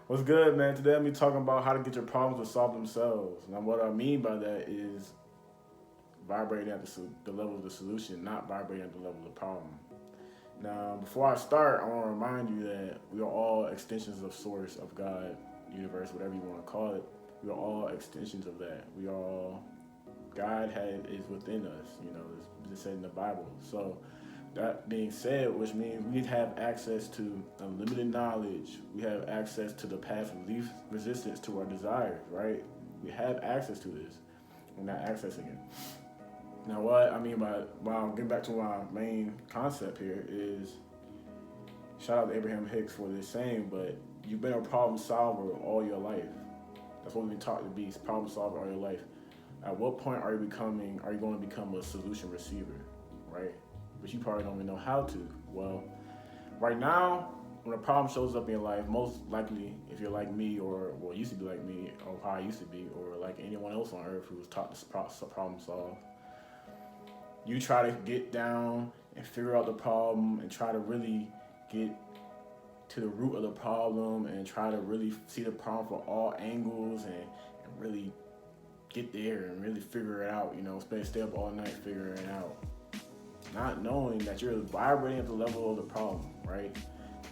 What's good, man? Today I'm be talking about how to get your problems to solve themselves. Now, what I mean by that is vibrating at the level of the solution, not vibrating at the level of the problem. Now, before I start, I want to remind you that we are all extensions of Source, of God, universe, whatever you want to call it. We are all extensions of that. We are all is within us. It's said in the Bible. So that being said, which means we have access to unlimited knowledge. We have access to the path of least resistance to our desires, right? We have access to this. We're not accessing it. Now, what I mean by, well, getting back to my main concept here is, shout out to Abraham Hicks for this saying, but you've been a problem solver all your life. That's what we've been taught to be, problem solver all your life. At what point are you going to become a solution receiver, right? But you probably don't even know how to. Well, right now, when a problem shows up in your life, most likely, if you're like me, or well, used to be like me, or how I used to be, or like anyone else on earth who was taught to problem solve, you try to get down and figure out the problem and try to really get to the root of the problem and try to really see the problem from all angles and really get there and really figure it out, stay up all night figuring it out. Not knowing that you're vibrating at the level of the problem, right?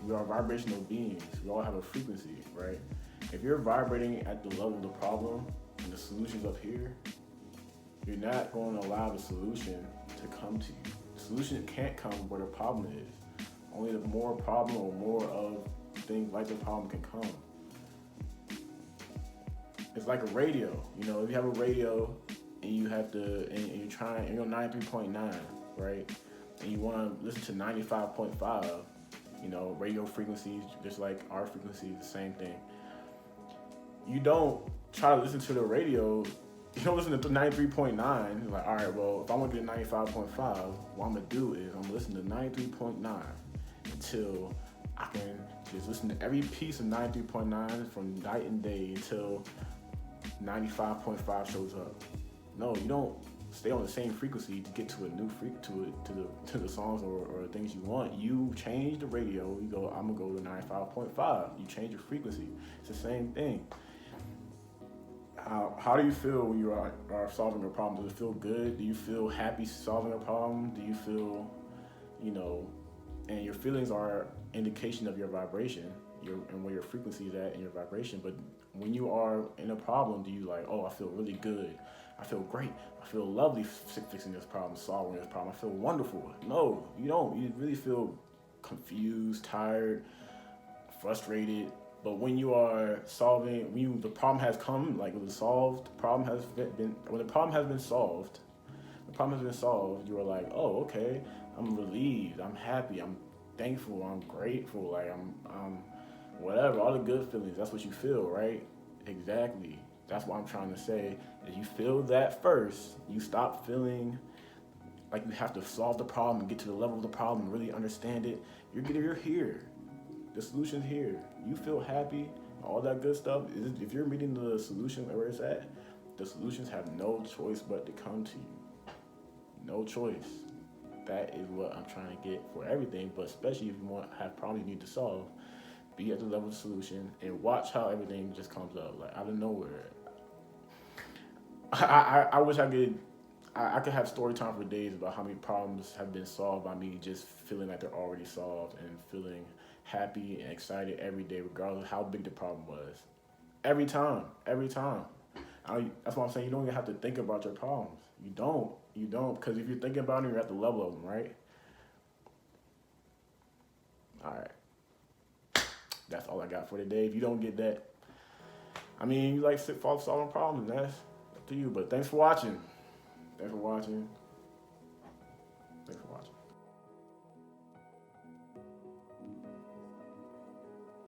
We are vibrational beings. We all have a frequency, right? If you're vibrating at the level of the problem and the solution's up here, you're not going to allow the solution to come to you. The solution can't come where the problem is. Only the more problem or more of things like the problem can come. It's like a radio. If you have a radio and you have to, and you're trying, and you're 93.9, right? And you want to listen to 95.5, radio frequencies, just like our frequency is the same thing. You don't try to listen to the radio. You don't listen to 93.9. You're like, all right, well, if I want to get 95.5, what I'm going to do is I'm going to listen to 93.9 until I can just listen to every piece of 93.9 from night and day until 95.5 shows up. No, you don't stay on the same frequency to get to a new to the songs or the things you want. You change the radio. You go, I'm gonna go to 95.5. You change your frequency. It's the same thing. How do you feel when you are solving a problem? Does it feel good? Do you feel happy solving a problem? Do you feel, and your feelings are indication of your vibration, and where your frequency is at in your vibration. But when you are in a problem, do you like, oh, I feel really good. I feel great. I feel lovely fixing this problem, solving this problem. I feel wonderful. No, you don't. You really feel confused, tired, frustrated. But when you are solving, the problem has come, like it was solved, when the problem has been solved, you are like, oh, okay, I'm relieved, I'm happy, I'm thankful, I'm grateful, like I'm whatever, all the good feelings, that's what you feel, right? Exactly. That's what I'm trying to say, is you feel that first, you stop feeling like you have to solve the problem and get to the level of the problem and really understand it. You're here. The solution's here. You feel happy, all that good stuff. If you're meeting the solution where it's at, the solutions have no choice but to come to you. No choice. That is what I'm trying to get for everything, but especially if you have problems you need to solve, be at the level of the solution and watch how everything just comes up, like out of nowhere. I wish I could have story time for days about how many problems have been solved by me just feeling like they're already solved and feeling happy and excited every day, regardless of how big the problem was. Every time. That's why I'm saying you don't even have to think about your problems. You don't, because if you're thinking about them, you're at the level of them, right? All right. That's all I got for today. If you don't get that, you like solving problems, that's up to you. But thanks for watching. Thanks for watching.